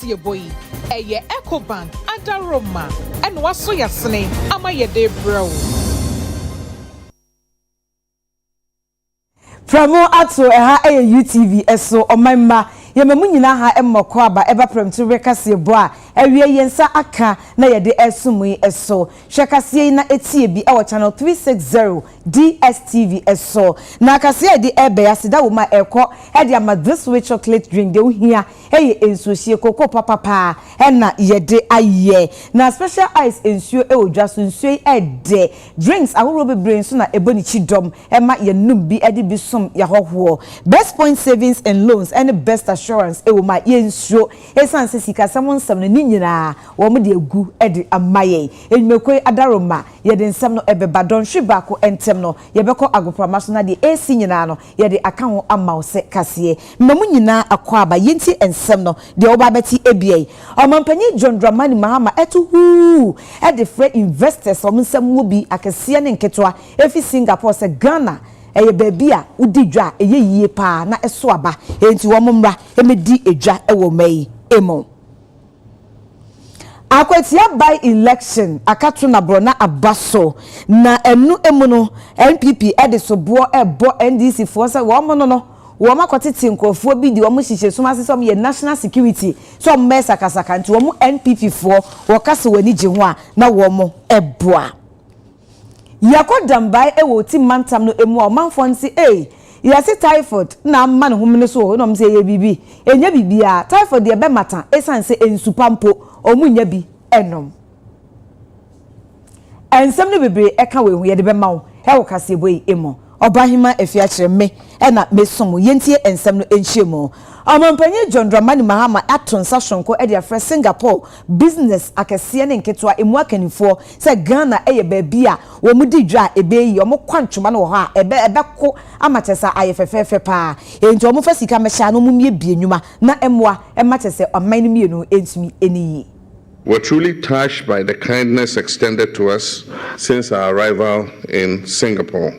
kasie boy eye Ecobank adaroma and waso yasene ama ye de bro Pramo ato eha UTV eso omamma yemamu nyina ha emmoko aba eba premtu rekase bo a ewie yensa aka na yede esumu eso hwekase na etie bi e channel 360 DSTV eso na kase de ebe yasida wo ma eko e de ama this way chocolate drink de ohia eye ensuohie koko papa na yede aye na special ice ensuo e odwaso ensuo e de drinks ahoro bebre nso na eboni chidom e ma yenum bi e de bi som yahoho best point savings and loans and best assurance e wo ma yensuo esanse sika samon sam ni nyina wo mo de egu e de amaye enwekoi adaroma ye de nsam no ebeba don hweba ko entem no ye beko agoprama so na de esi nyina no ye de aka ho amawo se kase mmemu nyina akwa aba yenti ensam no de oba beti ebie omampanyi John Dramani Mahama etu hu e de free investors omnsam mu bi akase ne nketwa efi Singapore se Ghana eye babia udi dwa eye yie pa na eso aba enti wo mmra emedi edwa ewo mai emo akwatia by election akatu na brona abaso na enu emu no NPP edisobo ebo NDC force wo mo no wo makotiti nkrofo bi di wo mo hihye suma se som ye national security so mmesa kasaka nti wo mo NPP fo wo kase wani je ho a na wo mo eboa yakodambai ewo ti mantam no emu o manfo nsi yasi typhoid na man humne so no mse ye bibi enya bibia typhoid ye be mata esanse ensupampo omunya bi enom ensem ne bebre eka we hu ye de be mawo e wo kase boy emo obahima efia kire me na mesom yentie ensem no enhyemo omampanyi John Dramani Mahama atonsa shonko e de frɛ Singapore business akese ne nketwa emu akanifo se Ghana eye baabi a wo mudi dwa ebeyi omo kwantwoma no ho a ebeko amatesa ayefefefe pa enti omo fa sika mehya no mumie bienwuma na emwa ematese oman no mienu entumi eniyi. We're truly touched by the kindness extended to us since our arrival in Singapore.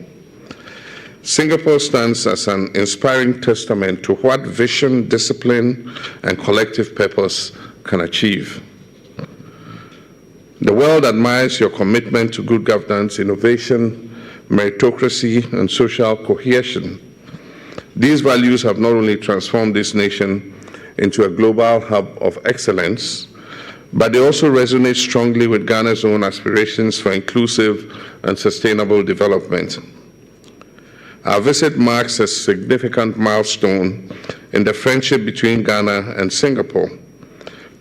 Singapore stands as an inspiring testament to what vision, discipline, and collective purpose can achieve. The world admires your commitment to good governance, innovation, meritocracy, and social cohesion. These values have not only transformed this nation into a global hub of excellence, but they also resonate strongly with Ghana's own aspirations for inclusive and sustainable development. Our visit marks a significant milestone in the friendship between Ghana and Singapore,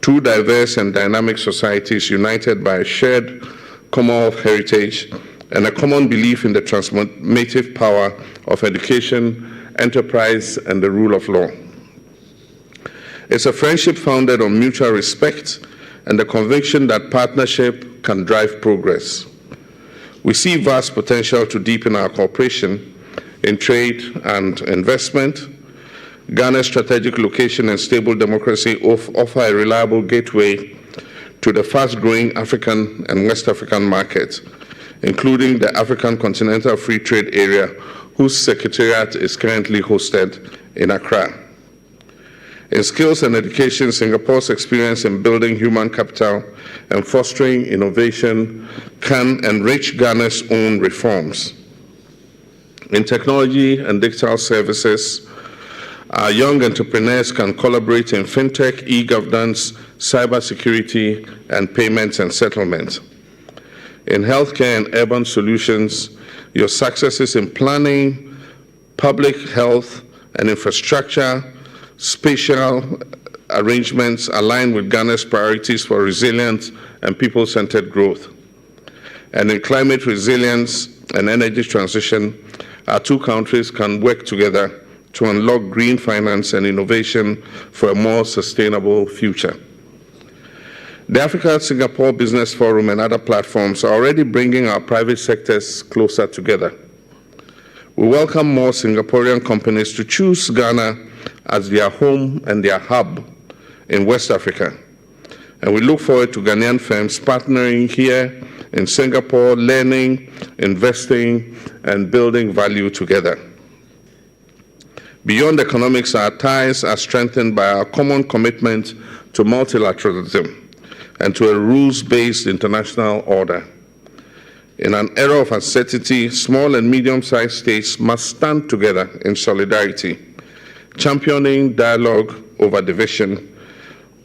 two diverse and dynamic societies united by a shared Commonwealth heritage and a common belief in the transformative power of education, enterprise, and the rule of law. It's a friendship founded on mutual respect and the conviction that partnership can drive progress. We see vast potential to deepen our cooperation in trade and investment. Ghana's strategic location and stable democracy offer a reliable gateway to the fast-growing African and West African markets, including the African Continental Free Trade Area, whose secretariat is currently hosted in Accra. In skills and education, Singapore's experience in building human capital and fostering innovation can enrich Ghana's own reforms. In technology and digital services, our young entrepreneurs can collaborate in fintech, e-governance, cybersecurity, and payments and settlements. In healthcare and urban solutions, your successes in planning, public health, and infrastructure, spatial arrangements align with Ghana's priorities for resilient and people-centered growth. And in climate resilience and energy transition, our two countries can work together to unlock green finance and innovation for a more sustainable future. The Africa-Singapore Business Forum and other platforms are already bringing our private sectors closer together. We welcome more Singaporean companies to choose Ghana as their home and their hub in West Africa. And we look forward to Ghanaian firms partnering here in Singapore, learning, investing, and building value together. Beyond economics, our ties are strengthened by our common commitment to multilateralism and to a rules-based international order. In an era of uncertainty, small and medium-sized states must stand together in solidarity, championing dialogue over division,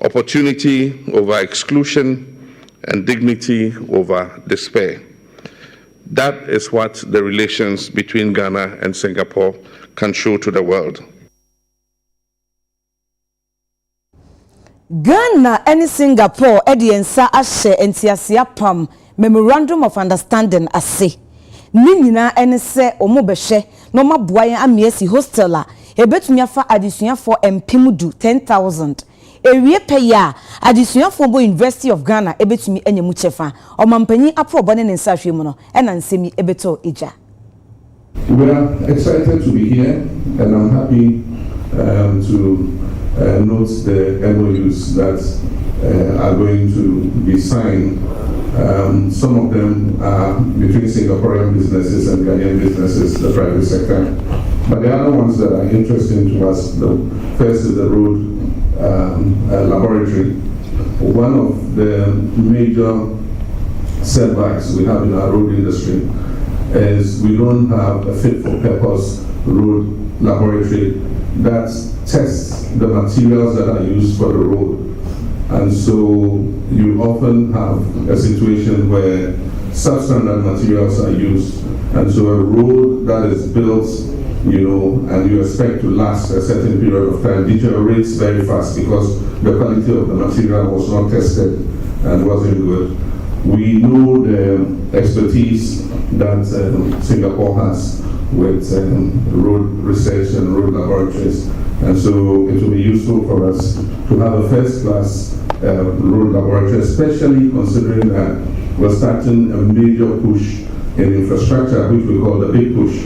opportunity over exclusion, and dignity over despair. That is what the relations between Ghana and Singapore can show to the world. Ghana and Singapore ediensa ashe entiasia pam memorandum of understanding ase ni nyina ene se omobehwe no maboa yan amiesi hostel a ebetumi afa adisuafo empimudu 10,000 ewie peya adisuafo bo University of Ghana ebetumi anyemu chefa omampanyi aprobone ne nsahwe mu no ena nsemi ebeto eja. We are excited to be here and I'm happy to note the MOUs that are going to be signed. Some of them are between Singaporean businesses and Ghanaian businesses, the private sector. But the other ones that are interesting to us, the first is the road laboratory. One of the major setbacks we have in our road industry is we don't have a fit-for-purpose road laboratory that tests the materials that are used for the road. And so you often have a situation where substandard materials are used. And so a road that is built, and you expect to last a certain period of time deteriorates very fast because the quality of the material was not tested and wasn't good. We know the expertise that Singapore has with road research and road laboratories. And so it will be useful for us to have a first-class road laboratory, especially considering that we're starting a major push in infrastructure, which we call the big push.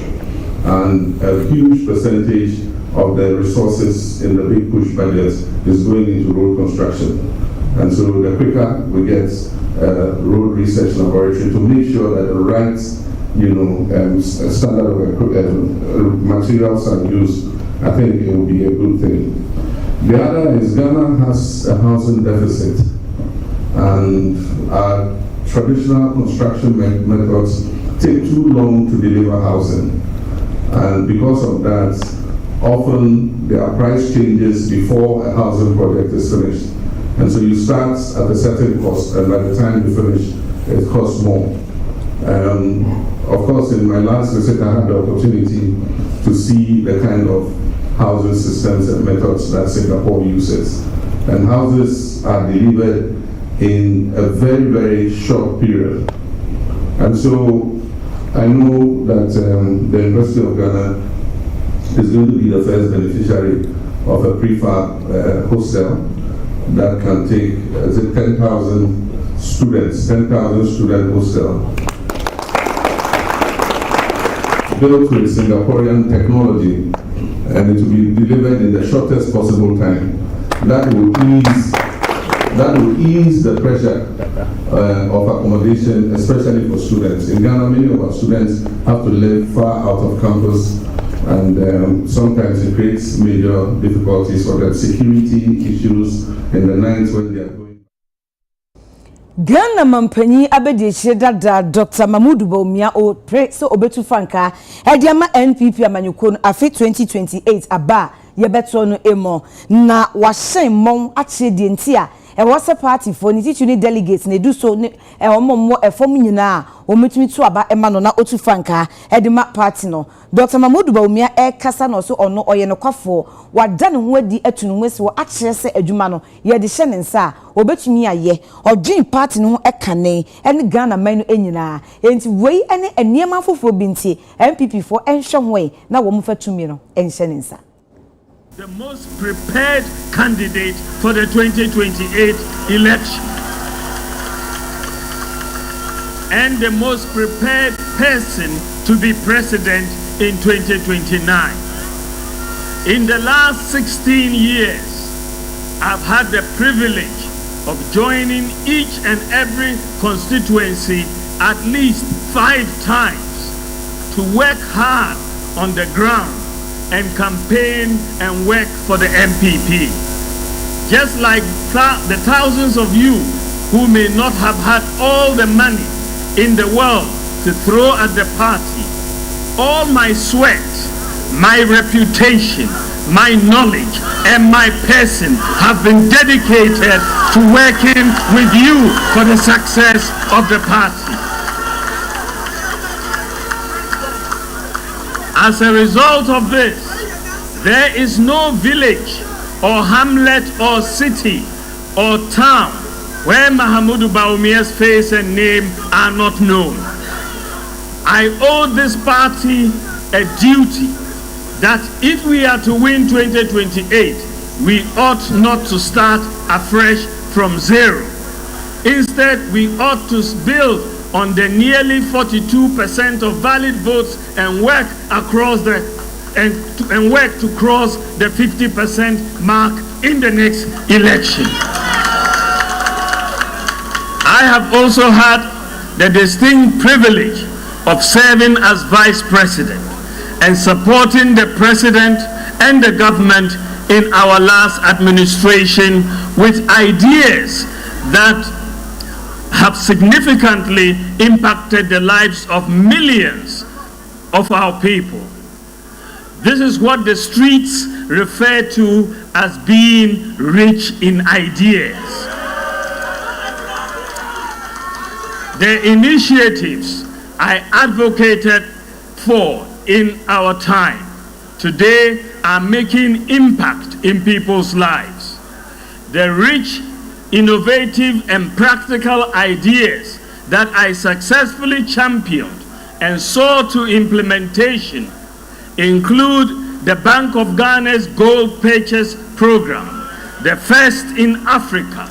And a huge percentage of the resources in the big push budget is going into road construction. And so the quicker we get a road research laboratory to make sure that the right standard of materials are used, I think it will be a good thing. The other is Ghana has a housing deficit, and our traditional construction methods take too long to deliver housing. And because of that, often there are price changes before a housing project is finished. And so you start at a certain cost, and by the time you finish, it costs more. Of course, in my last visit, I had the opportunity to see the kind of housing systems and methods that Singapore uses. And houses are delivered in a very, very short period. And so I know that the University of Ghana is going to be the first beneficiary of a prefab hostel that can take 10,000 students, 10,000 student hostel, built with Singaporean technology, and it will be delivered in the shortest possible time. That will ease the pressure of accommodation, especially for students. In Ghana, many of our students have to live far out of campus, and sometimes it creates major difficulties for them, security issues in the nights when they are going. Ghana Mampanyi Abedi Dada Dr. Mahmoud Bawumia o pre so obetu franka ediama NPP amanyuko afi 2028 aba yebeto no emo na wahyen mon ache de ntia e wose party for ni tituni delegates na edu so ne omommo efom nyina ometumi tu aba ema no na otu franka edima party no Dr. Mahmoud Bawumia kasa no so ono oye no kwafo wada ne ho adi atunu nwesi wo akere se adwuma no ye de hye ne nsa obetumi aye odwin party no ekane ene Ghana man no enyina enti wei ene eniema foforo binti MPP for enhwe ho na wo mfatumi no enhye ne nsa. The most prepared candidate for the 2028 election and the most prepared person to be president in 2029. In the last 16 years, I've had the privilege of joining each and every constituency at least 5 times to work hard on the ground and campaign and work for the MPP. just like the thousands of you who may not have had all the money in the world to throw at the party. All my sweat, my reputation, my knowledge, and my person have been dedicated to working with you for the success of the party. As a result of this, there is no village or hamlet or city or town where Mahamudu Bawumia's face and name are not known. I owe this party a duty that if we are to win 2028, we ought not to start afresh from zero. Instead, we ought to build on the nearly 42% of valid votes and work across and work to cross the 50% mark in the next election. I have also had the distinct privilege of serving as Vice President and supporting the President and the government in our last administration with ideas that have significantly impacted the lives of millions of our people. This is what the streets refer to as being rich in ideas. The initiatives I advocated for in our time today are making impact in people's lives. The rich, innovative, and practical ideas that I successfully championed and saw to implementation include the Bank of Ghana's Gold Purchase Program, the first in Africa,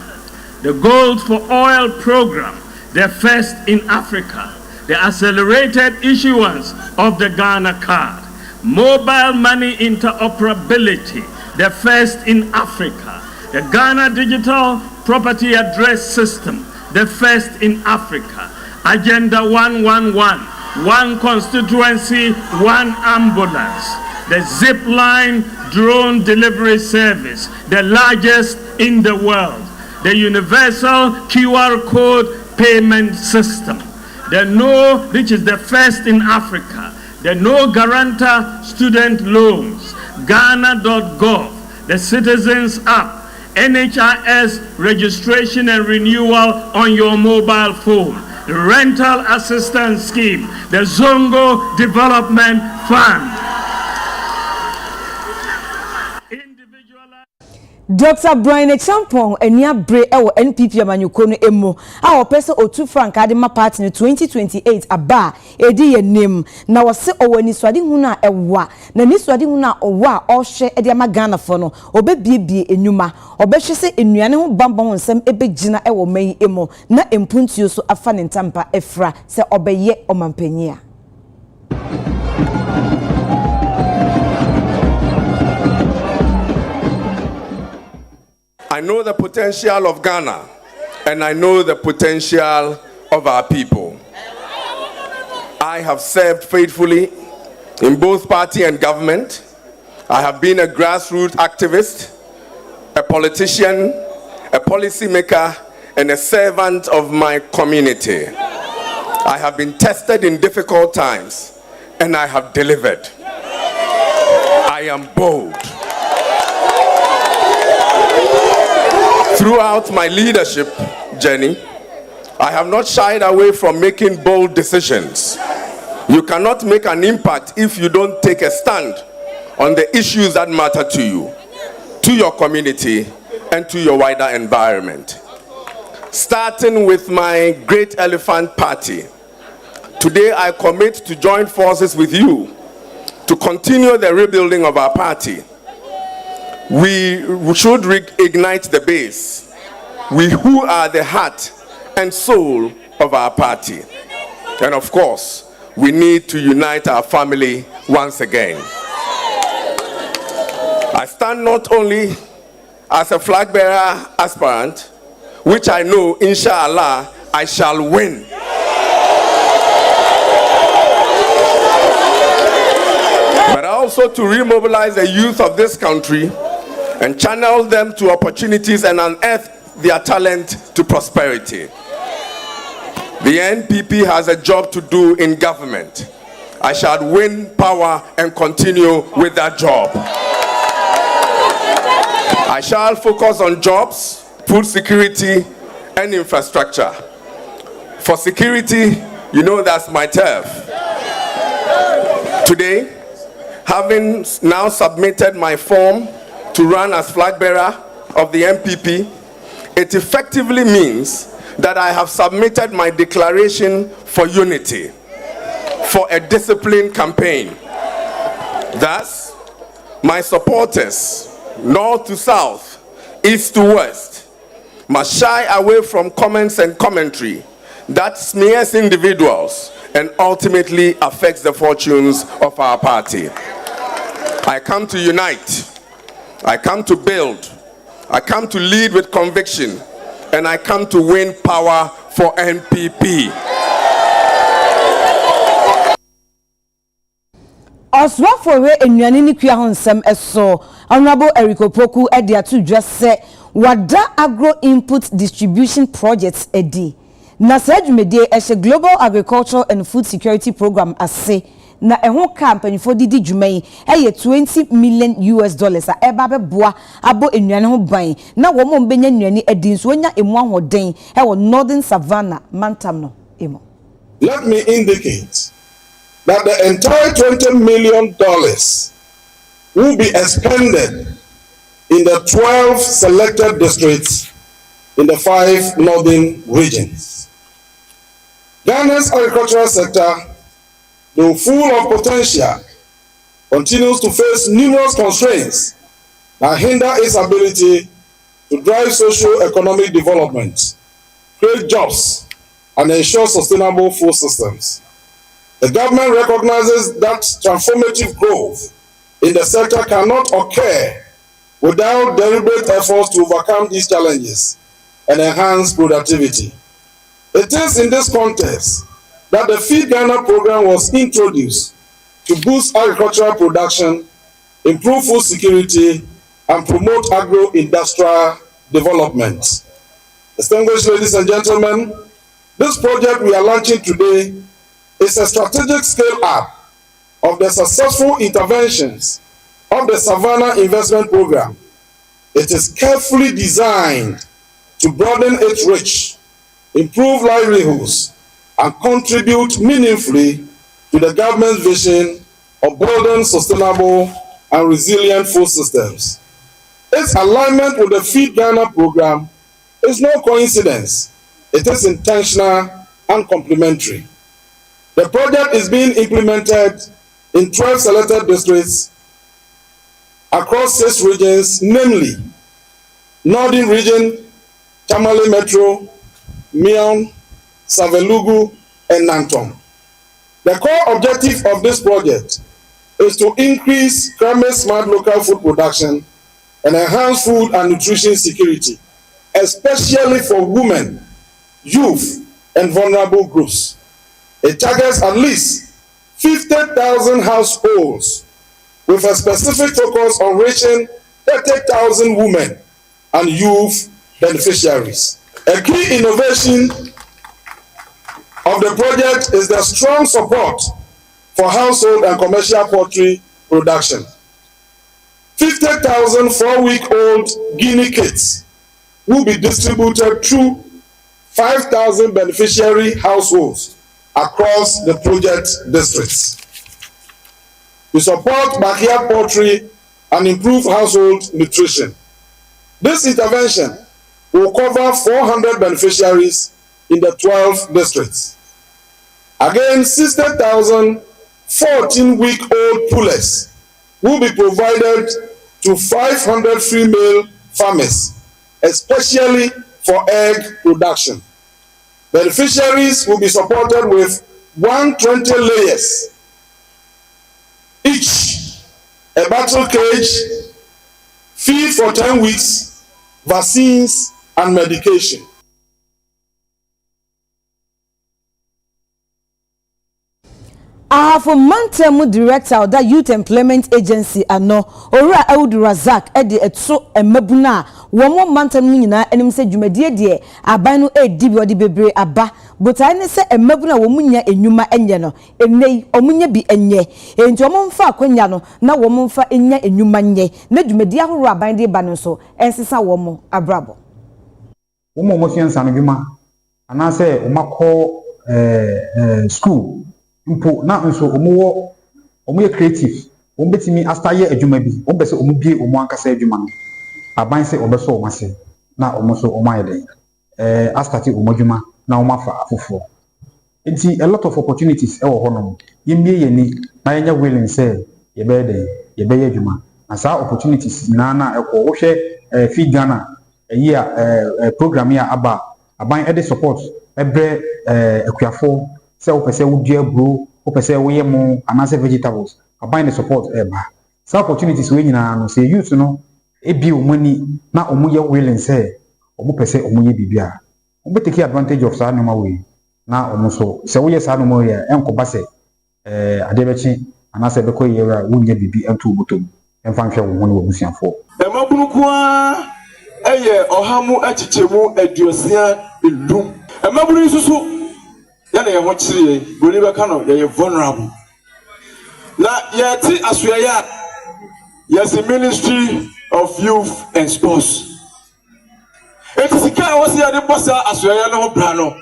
the Gold for Oil Program, the first in Africa, the accelerated issuance of the Ghana card, mobile money interoperability, the first in Africa, the Ghana Digital Property Address System, the first in Africa, Agenda 111, one constituency, one ambulance, the Zipline drone delivery service, the largest in the world, the universal QR code payment system, the No, which is the first in Africa, the No Guarantor student loans, Ghana.gov, the Citizens app, NHIS registration and renewal on your mobile phone, the Rental Assistance Scheme, the Zongo Development Fund. Dr. Brian Champong enia bre ewo NPP amanyuko no emu a opese otu frank adema party no 2028 aba edi ye nim na wose owani swade hu na ewa na ni swade hu na owa ohwe edi ama Ghana fo no obebiebie enuma obehwe se enuane ho bamba ho nsem ebegina ewo man emu na empuntuo so afa ne ntampa efra se obeye omampanyia. I know the potential of Ghana, and I know the potential of our people. I have served faithfully in both party and government. I have been a grassroots activist, a politician, a policymaker, and a servant of my community. I have been tested in difficult times, and I have delivered. I am bold. Throughout my leadership journey, I have not shied away from making bold decisions. You cannot make an impact if you don't take a stand on the issues that matter to you, to your community, and to your wider environment. Starting with my Great Elephant Party, today I commit to join forces with you to continue the rebuilding of our party. We should reignite the base. We who are the heart and soul of our party. And of course, we need to unite our family once again. I stand not only as a flag bearer aspirant, which I know, inshallah, I shall win. But also to remobilize the youth of this country and channel them to opportunities and unearth their talent to prosperity. The NPP has a job to do in government. I shall win power and continue with that job. I shall focus on jobs, food security, and infrastructure. For security, you know that's my turf. Today, having now submitted my form to run as flag bearer of the NPP, it effectively means that I have submitted my declaration for unity, for a disciplined campaign. Thus, my supporters, north to south, east to west, must shy away from comments and commentary that smears individuals and ultimately affects the fortunes of our party. I come to unite, I come to build, I come to lead with conviction, and I come to win power for NPP. Oswafo we enuane ni kua ho nsem eso Honorable Eriko Poku e de atu dwa se wada agro input distribution projects edi na Midday e Global Agricultural and Food Security Program ase na ehun company for didi dwumai eye $20 million a eba beboa abo enuane ho ban na wo mo benya nuane edi nso onya emu ahoden e wo Northern Savannah Mantam no emo. Let me indicate that the entire $20 million will be expended in the 12 selected districts in the 5 northern regions. Ghana's agricultural sector, though full of potential, continues to face numerous constraints that hinder its ability to drive socio-economic development, create jobs, and ensure sustainable food systems. The government recognizes that transformative growth in the sector cannot occur without deliberate efforts to overcome these challenges and enhance productivity. It is in this context that the Feed Ghana program was introduced to boost agricultural production, improve food security, and promote agro-industrial development. Distinguished ladies and gentlemen, this project we are launching today is a strategic scale-up of the successful interventions of the Savannah Investment Program. It is carefully designed to broaden its reach, improve livelihoods, and contribute meaningfully to the government's vision of building sustainable and resilient food systems. Its alignment with the Feed Ghana program is no coincidence. It is intentional and complementary. The project is being implemented in 12 selected districts across 6 regions, namely Northern Region, Tamale Metro, Mion, Savelugu, and Nanton. The core objective of this project is to increase climate-smart local food production and enhance food and nutrition security, especially for women, youth, and vulnerable groups. It targets at least 50,000 households with a specific focus on reaching 30,000 women and youth beneficiaries. A key innovation of the project is the strong support for household and commercial poultry production. 50,000 4-week-old guinea kids will be distributed through 5,000 beneficiary households across the project districts. To support backyard poultry and improve household nutrition. This intervention will cover 400 beneficiaries in the 12 districts. Again, 60,000 14-week-old pullets will be provided to 500 female farmers, especially for egg production. Beneficiaries will be supported with 120 layers each, a battle cage, feed for 10 weeks, vaccines, and medication. For Mantemu director of that Youth Employment Agency ano Ora Audu Razak ede etso emabuna womo Mantemu nyina enim se dwumadie de aban no edi bi odi bebre aba but ane se emabuna womu nya enwuma enye no enei omunya bi enye enti omomfa akonya no na womomfa enya enwuma nye na dwumadie ahoro aban de ba no so ensesa womo abrabo womo mo fiansa no dwuma ana se omako school mpo na nso omo ye creative omo betimi astaye adwuma bi omo bese omo bie omo ankasa adwuma no aban se obeso omo ase na omo so omo ayede astati omo adwuma na omo afa afofo enti a lot of opportunities e wo hono yemie yeni na yenya willing say yebeye adwuma na sa opportunities na ekwo wo hwe fi Ghana program ya aba aban e de support ebre akuafo se wo pese wo dua bro wo pese wo yemo anase vegetables aban the support eba some opportunities we nyina no say youth no ebi omani na omuye willing say omu pese omuye bibia omu take advantage of sa no ma we na omu so se wo ye sa no ma we enkoba se adebechi anase beko yera wo nya bibi entu botom emfa nhwe wo no obusiafo emabunu kwa eye ohamu achichemu aduosia elum emabunu susu yana ye ho kire boni be kano ye vulnerable na ye ti asoya yes the Ministry of Youth and Sports it is ka wose ye de bossa asoya no bra no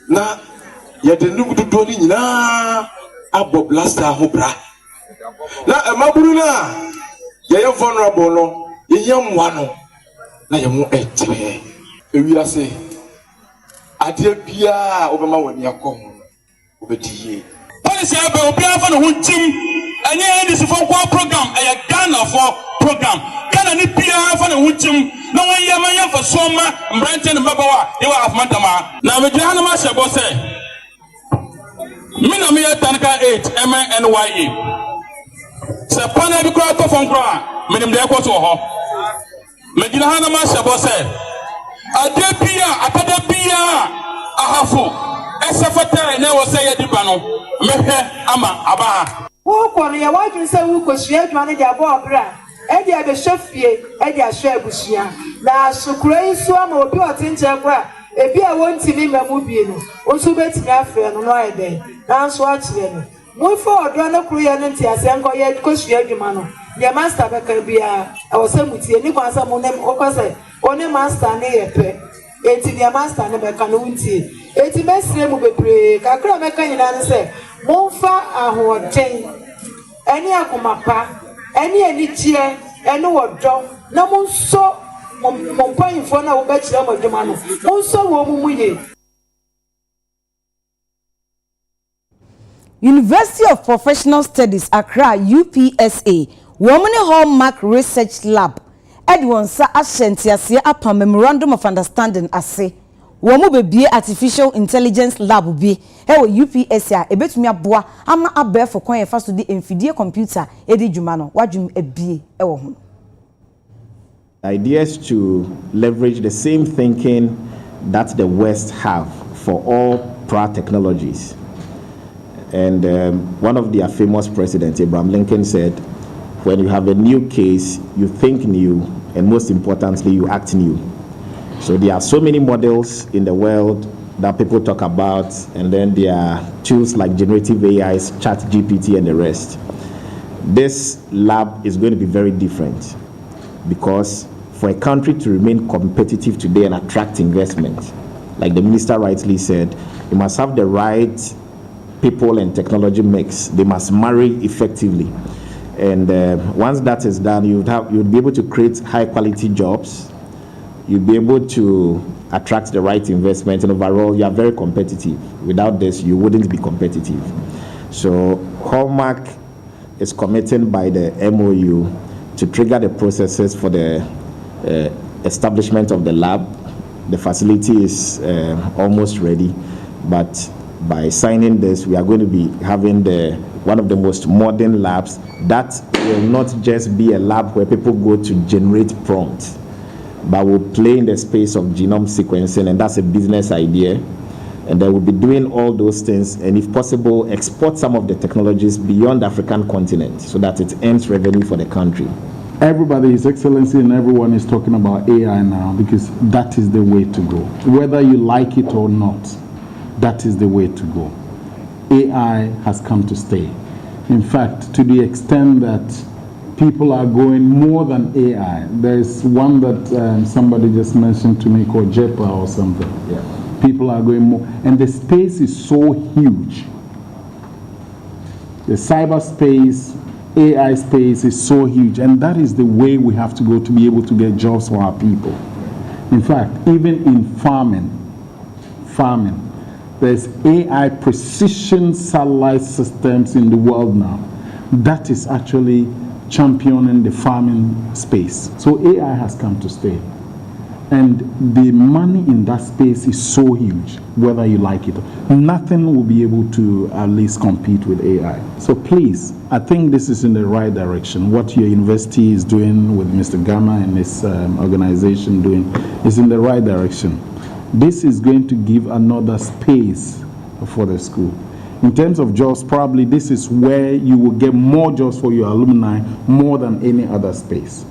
na ye de nugudo ni nyina abo blaster ho bra na emaburu na ye vulnerable no ye yamwa no na ye mu etere ewi ase ade bia obema wani akọ obediye policy abe obi afa no huntim enye this for program e Ghana for program Ghana ni bia afa no huntim na won ye man fa soma mbrante ne babawa e wa afmatama na me gina na ma shebo se me na me tanka 8 MNYA se pana bi kwa to fon kwa me nim de ko to ho me gina na ma shebo se Adebia ahafo esafata na wo say ediba no mehwe ama aba wo ko no ye wadwin say wo kosua adwa no dia bo obra e dia be hwefie e dia hwe abusua na sukura isu ama obi otinche kwa ebi a wontimi mamu bie no onso betimi afre no no ayede na nso akire no mo fo odo no kru ye no ntiase nko ye kosua adwuma no ye master beka bia e wo samutie ni kwansa mo nem okose one master ne yepe eti dia master ne beka no untie eti mesre mu bebre kakra meka nyina ne se monfa ahoden eni akomapa eni enichie eni wodo na monso monpanfo na wo be kire mo dwuma no monso wo mumuye. University of Professional Studies Accra UPSA Women Hallmark Research Lab Edwin sa ashantiase apa memorandum of understanding ase womu bebie artificial intelligence lab bi ewo UPSA ebetumi aboa ama abefo kwan yefa so di enfidie computer edi dwuma no wadwum ebie ewo ho. Ideas to leverage the same thinking that the West have for all prior technologies. And one of their famous presidents, Abraham Lincoln, said, when you have a new case, you think new, and most importantly, you act new. So there are so many models in the world that people talk about, and then there are tools like generative AIs, ChatGPT, and the rest. This lab is going to be very different because for a country to remain competitive today and attract investment, like the minister rightly said, you must have the right people and technology mix. They must marry effectively. And once that is done, you'd be able to create high quality jobs. You'll be able to attract the right investment, and overall, you are very competitive. Without this, you wouldn't be competitive. So Hallmark is committed by the MOU to trigger the processes for the establishment of the lab. The facility is almost ready, but by signing this, we are going to be having one of the most modern labs that will not just be a lab where people go to generate prompts, but will play in the space of genome sequencing, and that's a business idea. And they will be doing all those things, and if possible, export some of the technologies beyond the African continent so that it earns revenue for the country. Everybody, His Excellency, and everyone is talking about AI now because that is the way to go. Whether you like it or not, that is the way to go. AI has come to stay. In fact, to the extent that people are going more than AI. There's one that somebody just mentioned to me called JEPA or something. Yeah. People are going more. And the space is so huge. The cyberspace, AI space is so huge. And that is the way we have to go to be able to get jobs for our people. In fact, even in farming, there's AI precision satellite systems in the world now. That is actually championing the farming space. So AI has come to stay. And the money in that space is so huge, whether you like it. Nothing will be able to at least compete with AI. So please, I think this is in the right direction. What your university is doing with Mr. Gama and his organization doing is in the right direction. This is going to give another space for the school. In terms of jobs, probably this is where you will get more jobs for your alumni more than any other space.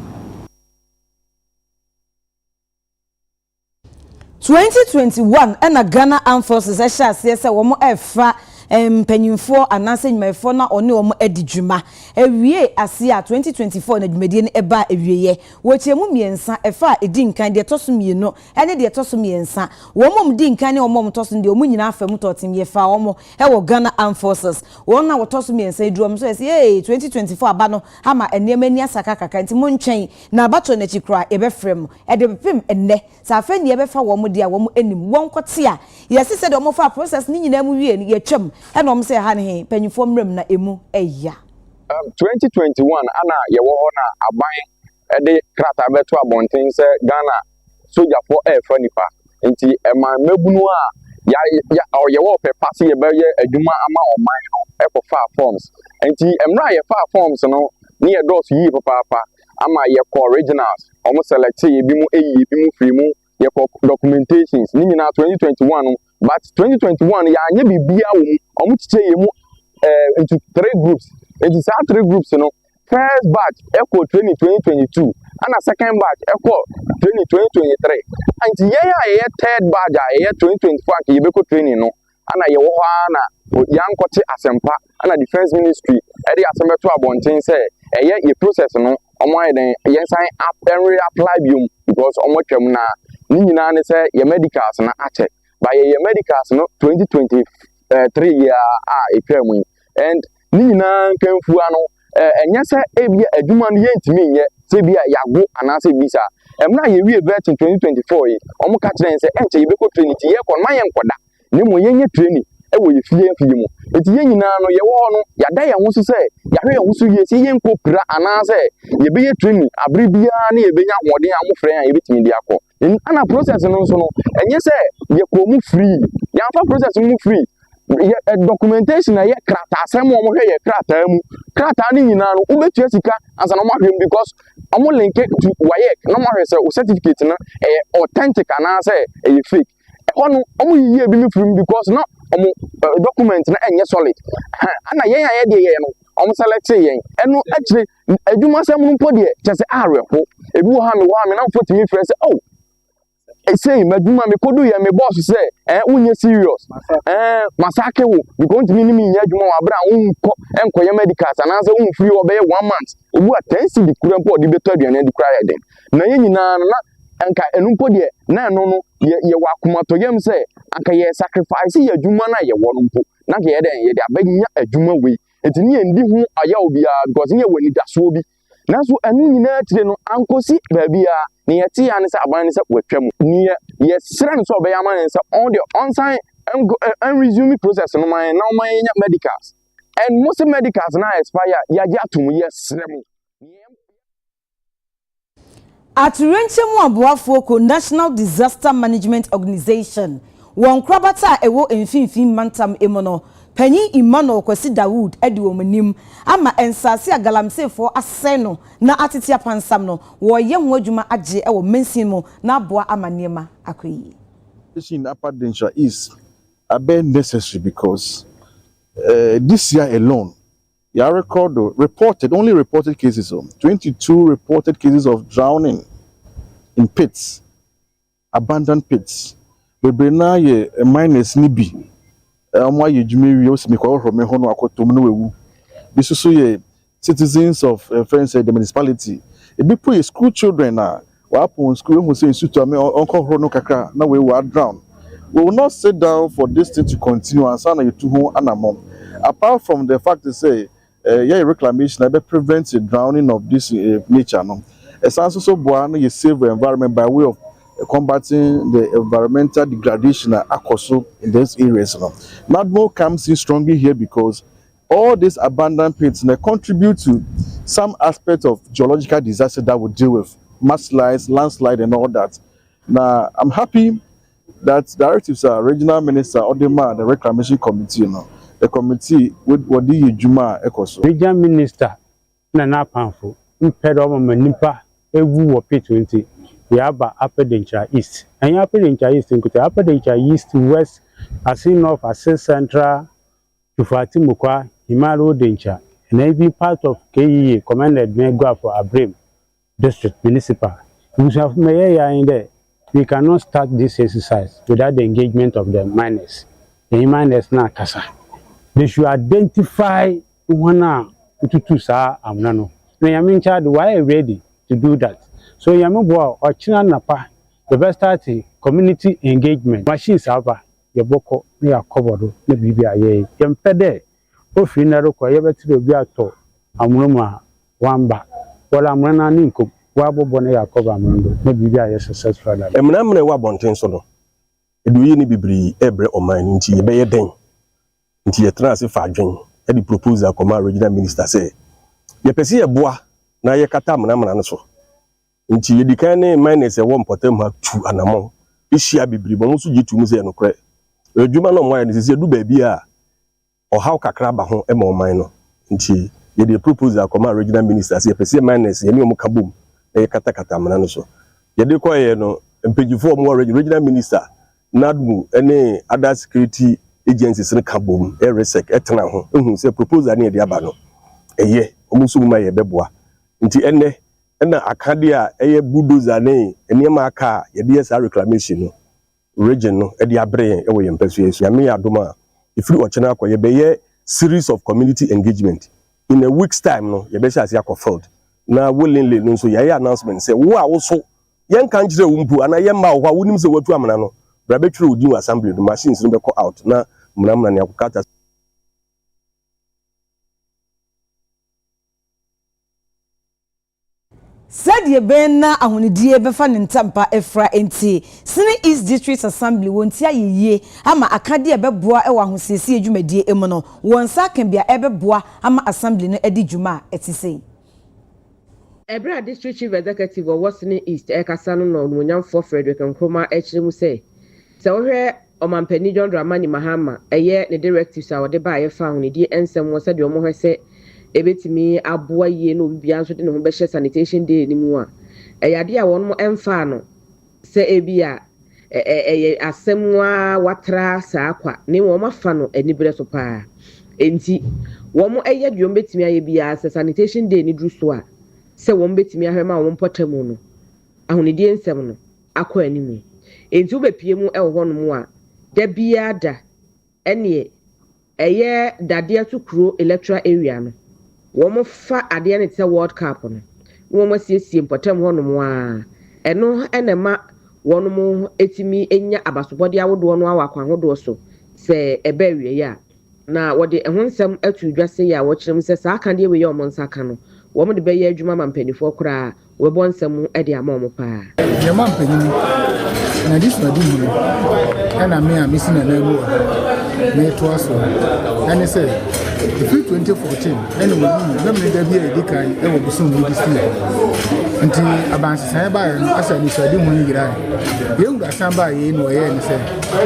2021 and Ghana Armed Forces say womo efa mpanyinfo anase nyumefo na one womo edidwuma ewie ase a 2024 na dwumedie ne eba ewieye wo chemu miensa efa edi nkan de toso mieno ene de toso miensa womo mdi nkan ne womo toso de omu nyina afam totem ye fa womo wo Ghana Armed Forces wona wo toso miensa eduom so say 2024 aba no ama enema ni asaka kaka nti mo ntwen na abato na chikra ebefrem ede pepem enne sa afa ni ebefa womo dia womo enim wonkote a yesi se de womo fa process ni nyina mu wie ni ye twem and I'm say honey, penny form room na emu eya. 2021 ana ye wo ho na aban de krata beto abonten se Ghana soldier for air fanipa nti e man mebunu a ya ye wo pe pass ye be ye adwuma ama oman no e ko far forms nti emra ye far forms no ni ye dos yi papa ama ye ko originals omo select ye bi mu eyi bi mu free mu ye ko documentations ni nyina 2021 but 2021 ya anye bibia wo omo chiche ye mu into 3 groups. It is 3 groups, you know. First batch echo training 2022 and a second batch echo training 2023. And yeah, third batch year 2024 you be training no. And a yewana young kote asempa and a defense ministry edi asempa to abonten say ye process no omo den ye sign up and reapply biom because omo twam na ni nyina ne say ye medicals na ache by ye medicals no 2023 year etwamu and ni nyina kanfu ano enye se ebia adwuma no yentimi nye se bia yago anase bisa emna ye wie vet 2024 yi omo ka kire nse enche ye beko training ti ye kon ma ye nkoda ni mo ye nye training e wo ye fie mu eti ye nyina no ye wo no ya da ye ho so se ya hwe ye ho so ye se ye nkopira anase ye be ye training abri bia na ye benya hoden amofre an ye betimi dia ko ana process no so no enye se ye ko mu free ya fa process mu free documentation na ye krata asem o mo hwe ye krata mu krata ni nyina no ubetua sika ansa no mo hwe because omo link to waye no mo hwe se o certificate na authentic ana se fake ono omo yiye bi mi from because no omo document na enye solid ana ye ya ye de ye no omo select ye eno akire adwuma sem no mpo de chese arehwo ebi wo ha me na mfotimi frɛ se oh say maduma me kodu ye me boss say unye serious masake wo because me ni nya adwuma wa bra unko enkoye medicals ananse unfree obey 1 month obu atensi di kura mpo di beto aduane di kura den na ye nyina na enka enumpo de na eno no ye wakomato yem say anka ye sacrifice ye adwuma na ye wo no mpo na ka ye den ye de abanya adwuma we etini ye ndi hu aya obi a because ye wani daso bi na so anu nyina tire no ankosi ba bia ni yeti ya ne sa aban ne sa watwam ni ye sra ne so obeya man ne sa on the on sign and resume process no man na man nya medicals and most medicals na expire ya ja atum ye sra mu Aturenche mu aboafo ko National Disaster Management Organization won krabata ewo emfinfin mantam emono Penny Emmanuel Kwesi Dawood edi womanim ama ensase agalamsefo aseno na atitia pansam no wo ye ho adwuma age e wo mensin mu na aboa amanema akoyi. In Upper Denshaw East, are very necessary because this year alone, your record only reported cases of 22 reported cases of drowning in pits, abandoned pits. We now ye minus nibi. Why you jumi we me kwa from me hono akotom no wewu. This is so citizens of friends the municipality. E be put school children na wa upon school who say institute me uncle hono kakra na we will drown. We will not sit down for this thing to continue and sana you to home anamom. Apart from the fact to say reclamation I be prevent the drowning of this nature no. It's also boa you save the environment by way of combating the environmental degradation in these areas. NADMO comes in strongly here because all these abandoned pits contribute to some aspect of geological disaster that we deal with, mudslides, landslide, and all that. Now, I'm happy that directives are regional minister Odema, the reclamation committee, the committee with Wadi Juma Ekoso. Regional minister, Nana Panfo, Impedal Manipa, Ewu P20. We have Upper Dencha East. And Upper Dencha East, Upper Dencha East, West, as in North, as Central, to Fatimukwa, Himaro Dencha, and every part of KE commanded Megua for Abrim District Municipal. We have Mayor in there. We cannot start this exercise without the engagement of the miners. The miners na kasa. They should identify one to sa amnano. Now, I mean, child, why are you ready to do that? So Yamubo or China Napa, the best start community engagement. Machines over your boko near covered, maybe be a ye. Yampede, O Finaro, Koyabet be a to Amruma, Wamba, while I'm running Ninko, Wabo Bonea cover Mundo, maybe be a successful. Emnamre Wabontin solo. Do you need be ebre or mine into your bay den? Into your transit for drink. Any proposal command regional minister say. Ye pesi a bois, na ye katam namanaso. Nti yedikane minus e won potem ha 2 anamon ihia bibiri bo so yitu mu se no kre adwuma no mo ya nse du ba bia o haw kakra ba ho e ma oman no nti yede proposal come regional minister say pese minus ye ne mo kabom e kata amana no so yede koye no mpejifo mo regional minister nadmu ene other security agencies ne kabom e resec etena ho ehun say proposal ne yede aba no eye omusu mu ma ye beboa nti ene na akadia eye bulldozer ne enema aka ye dey sa reclamation no region no e dey abre e wo ye mpasuesu ya me adoma ifiri ochena akoye be ye series of community engagement in a week's time no ye be sha ase akofeld na willingly no so ye announcement say wo a wo so yen kan kire wo mpu ana ye ma wo wonim se watu amana no bra betwere odin assembly the machines no be call out na mna ne akukata said ye ben na ahonidie befa ne ntampa efra enti sene East District Assembly wontia ye ama akade e beboa e wa ahosiesie adwumadie emu no wonsa kan bia e beboa ama assembly no edi dwuma etisei Ebra District Chief Executive of Sene East Ekasa no Nwonyamfo Frederick Nkrumah echiremu se ohwe omampani John Dramani Mahama eye ne directives a wode ba ye fa ahonidie ensem wo se de omo hwese ebetimi aboa yie no bibia nso de no be sanitation day ni mu a eyade a won mo emfa no se ebia asemwa watra sa akwa ne wo mafa no anibere so pa enti wo mo eye duom betimi aye bia sanitation day ni dru so a se wo betimi ahwema wo mpotemu no ahonidie nsem no akwa animu enti wo bepie mu e wo hono a da bia da ene eye dade atukuro electoral area no womo fa ade ne te World Cup no womo siesie mpotem ho no a eno enema wono etimi enya abasobode awodo no awakwa hodo so se ebe wie ya na wode ehonsem atu dwase ya wo kyerem se sa aka de we ye omo nsaka no womo de be ye adwuma mampanifo kora we bo nsem e de ama omo pa ye mampanini na dis na di mu ana me a misi na na mu me to aso and say the 2014 anyway na me da bia edikan e wo busum mu dis year nti abansesan ba no asa ni sadi hu yira ye wura san ba ye no ye ni se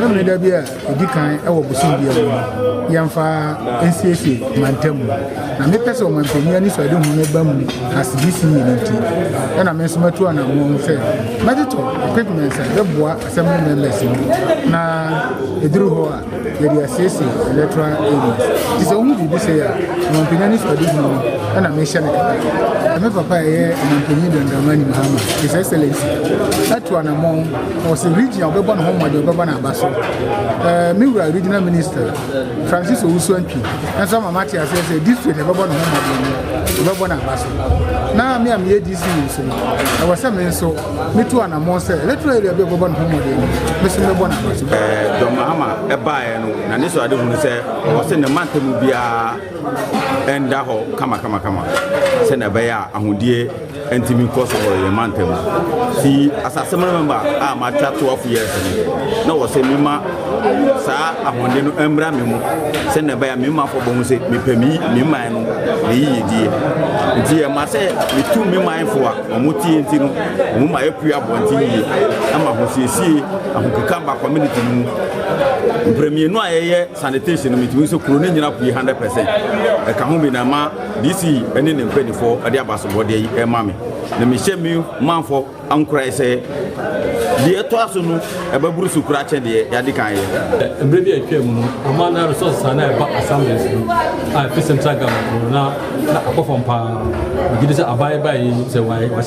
na me da bia edi kan e wo bosun bia mu yamfa nsiesie mantam na me pese o manpani ani sadi hu ne ba mu asibisi ni nti na me so matu ana mo se madito equipment se de boa assembly members na eduru ho a ye dia siesie electoral areas is o mu bi se ya manpani ani sadi hu na me hye ne kata me papa ye manpani Dramani Mahama, His Excellency. That one among was a region of Bebon Home of Governor Basso. Mira Regional Minister Francis Owusu-Antwi. And some of Matthias says a district of Bebon Home of Governor Basso. Now, me am here this year. I was saying so. Me too, and among say, let's try to be Bebon Home of Mr. Bebon Basso. Mahama, a buyer, and this I don't say, was in the month to be and Daho, come. Send a buyer, and dear. Entimi course for a month. See, as a summer member, I'm at 12 years. No, was a mima, sir, I want to embra mimo. Send a buyer mima for bonus, me pay me, mima, and dear Marseille, with 2 mima for a muti and tino, whom I appear one tea. I'm a Hosea, I'm to come back community. Premier no sanitation, it means cloning up 100%. A Kahumina, this is an in 24, a diabas body, a mammy. The Michel man for Uncle say, the Etoasunu, a Babrusu Cratch, the Yadikai. And maybe I came, a man I was son about assemblies. I fish and tag now, a perform power. We did a buy by the way, a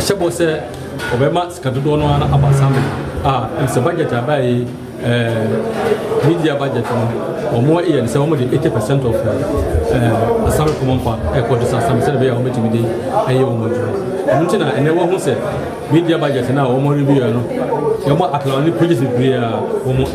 shabo say, Obama Scatudona about assembly. It's a budget I buy. Media budget or more year, so only 80% of the salary common part, equal to some survey or meeting a year and no one who said media budget now or more review. You're more actually pretty or more.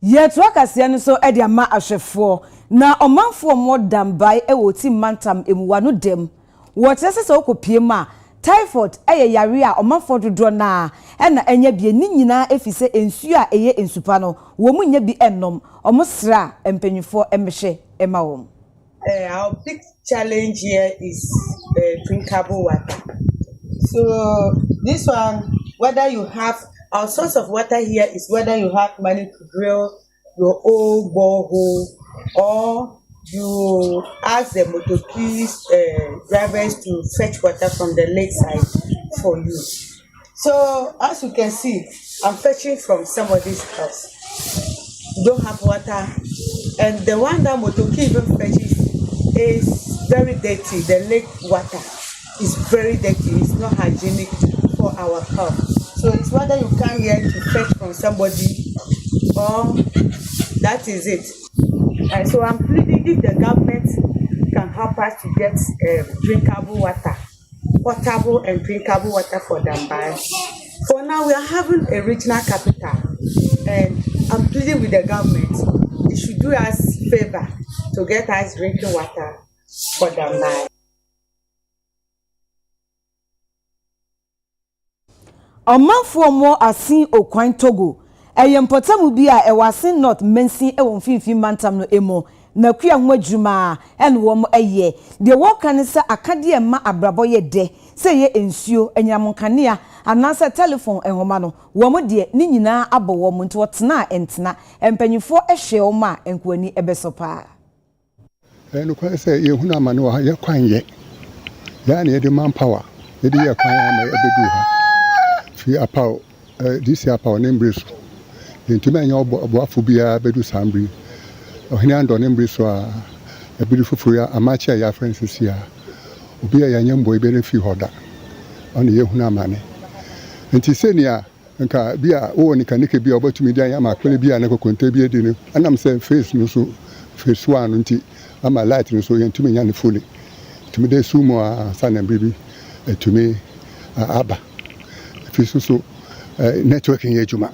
Yet wakasiano so edia ma ahwefo na omanfo mo dambai e woti mantam emuwanu dem wo tese so kopie ma typhoid eye yare a omanfo dodo na e na enya bie ni nyina efise ensu a eye ensupa no wo mu nya bi ennom omosra empanyufo emhye ema wom. Our big challenge here is drinkable water. So this one, whether you have our source of water here is whether you have money to drill your own borehole or you ask the motorcade drivers to fetch water from the lakeside for you. So as you can see, I'm fetching from somebody's house. You don't have water, and the one that motorcade even fetches is very dirty. The lake water is very dirty. It's not hygienic for our health. So it's whether you come here to fetch from somebody or that is it. And so I'm pleading if the government can help us to get drinkable water, potable and drinkable water for Dambai. For now, we are having a regional capital, and I'm pleading with the government. They should do us a favor to get us drinking water for Dambai. Omanfo mo asin okwan Togo eyempotamu bi a ewasin north mensin ewon finfin mantam no emo na kua ho adwuma en wo mo eye de wo kan se akade ma abrabo ye de se ye ensuo enyamonkanea anasa telephone enhoma no wo mo de ni nyina abo wo mo nti wotena entena empanyifo ehwe wo ma enkwani ebesopa no kwa se ye huna ma no ye kwan ye ya na ye de manpower ye de ye kwan ma ebedu ha fi apao this apao nembreso ntuma anya oboafo bia bedu sambri ohini ando nembreso a ebidu fufuru ya amachi ya francis ya obi ya nyambo ebe refi hoda ona ye huna amane nti senia nka bia wo ni kanike bia obatumi dia ya makwele bia na kokonte bia di ne anam se face no so face one nti ama light no so ye ntumi nya ne fully ntumi de sumo a sanembri bi etumi aba so networking ejuma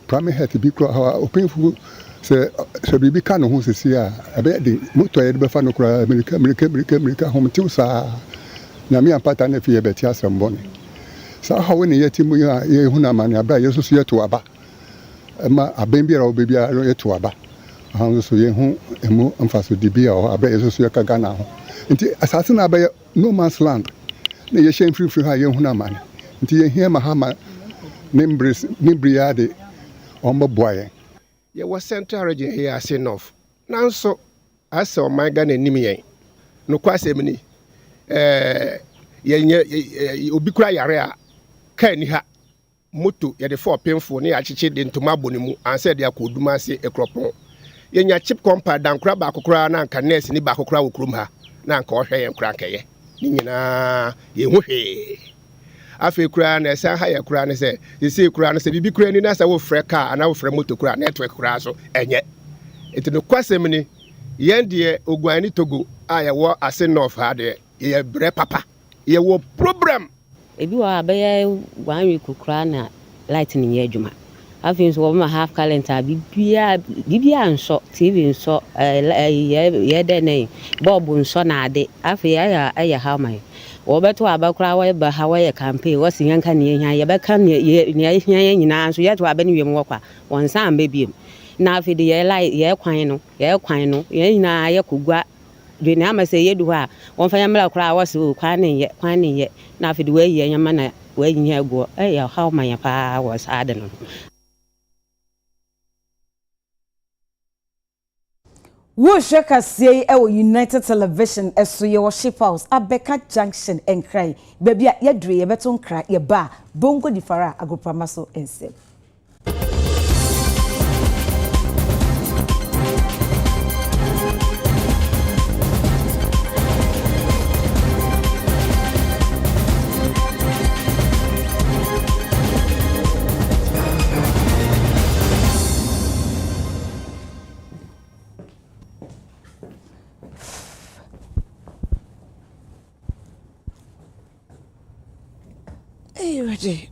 primary health bi kro ha openfu se bibi ka no ho sisi a abe de moto ye be fa no kra america home tiusa na mi ampata na fi ye beti asembone sa ha we ne yeti mu ya ye hu na mane aba yeso so yeto aba ma aben bi ra obebi a yeto aba ha so ye hu emu amfaso di bi a aba yeso so ye ka gana ho nti asase na abɛyɛ no man's land na yɛhyɛ mfirifiri ha yɛhu na man nti yɛhia mahama ne mbria de ɔmbɛboa yɛn yɛwɔ central region here ase north nanso asɛ ɔman Ghana anim yɛn no kwasɛm ni yɛnyɛ obi kura yare a kaa ni ha moto yɛde fɔ ɔpemfo ne yɛakyekye de ntoma abɔ ne mu ansɛ de akɔ oduma ase ekropɔn yɛnya chip compound dankora baako kora na anka nurse ni baako kora wɔ kurom ha na anka ɔhwɛ yɛn kora nkɛyɛ ne nyinaa yɛhu hwee afei kora na ɛsan ha yɛ kora ne sɛ sɛsei kora no sɛ bibi kora ni na sɛ wofrɛ kaa anaa wofrɛ moto kora network kora so ɛnyɛ ɛti no kwasɛm ni yɛn deɛ oguani togo a yɛwɔ ase north ha deɛ yɛ brɛ papa yɛwɔ program ebi wɔ abɛyɛ 1 week kora na light ne yɛ adwuma afei nso wɔn ma half calendar bibia nsɔ tv nsɔ yɛ dɛ ne bulb nsɔ na ade afei ayɛ how my wɔbɛto abakora wɔyɛ ba ha wɔyɛ campaign wɔsi yɛn ka ne yɛn yɛbɛka ne yɛn nyinaa nso yɛto abɛ ne wiem wɔkwa wɔn san bɛ biem na afei de yɛ kwan no yɛn nyinaa yɛ kogua de ne ama sɛ yɛ du hɔ a wɔn fa yɛmla kora wɔsi o kwan ne yɛ na afei de wɔyi yɛn ma na wɔyi nyɛ aguɔ ɛyɛ how my yɛ paa wɔ saa de no. Wohwɛ kaseɛ yi ɛwɔ United Television ɛso yɛwɔ Ship House Abeka Junction nkran baabi a yɛdure yɛbɛto nkra yɛba bongo di fara agopama so nsɛm. Hey, ready?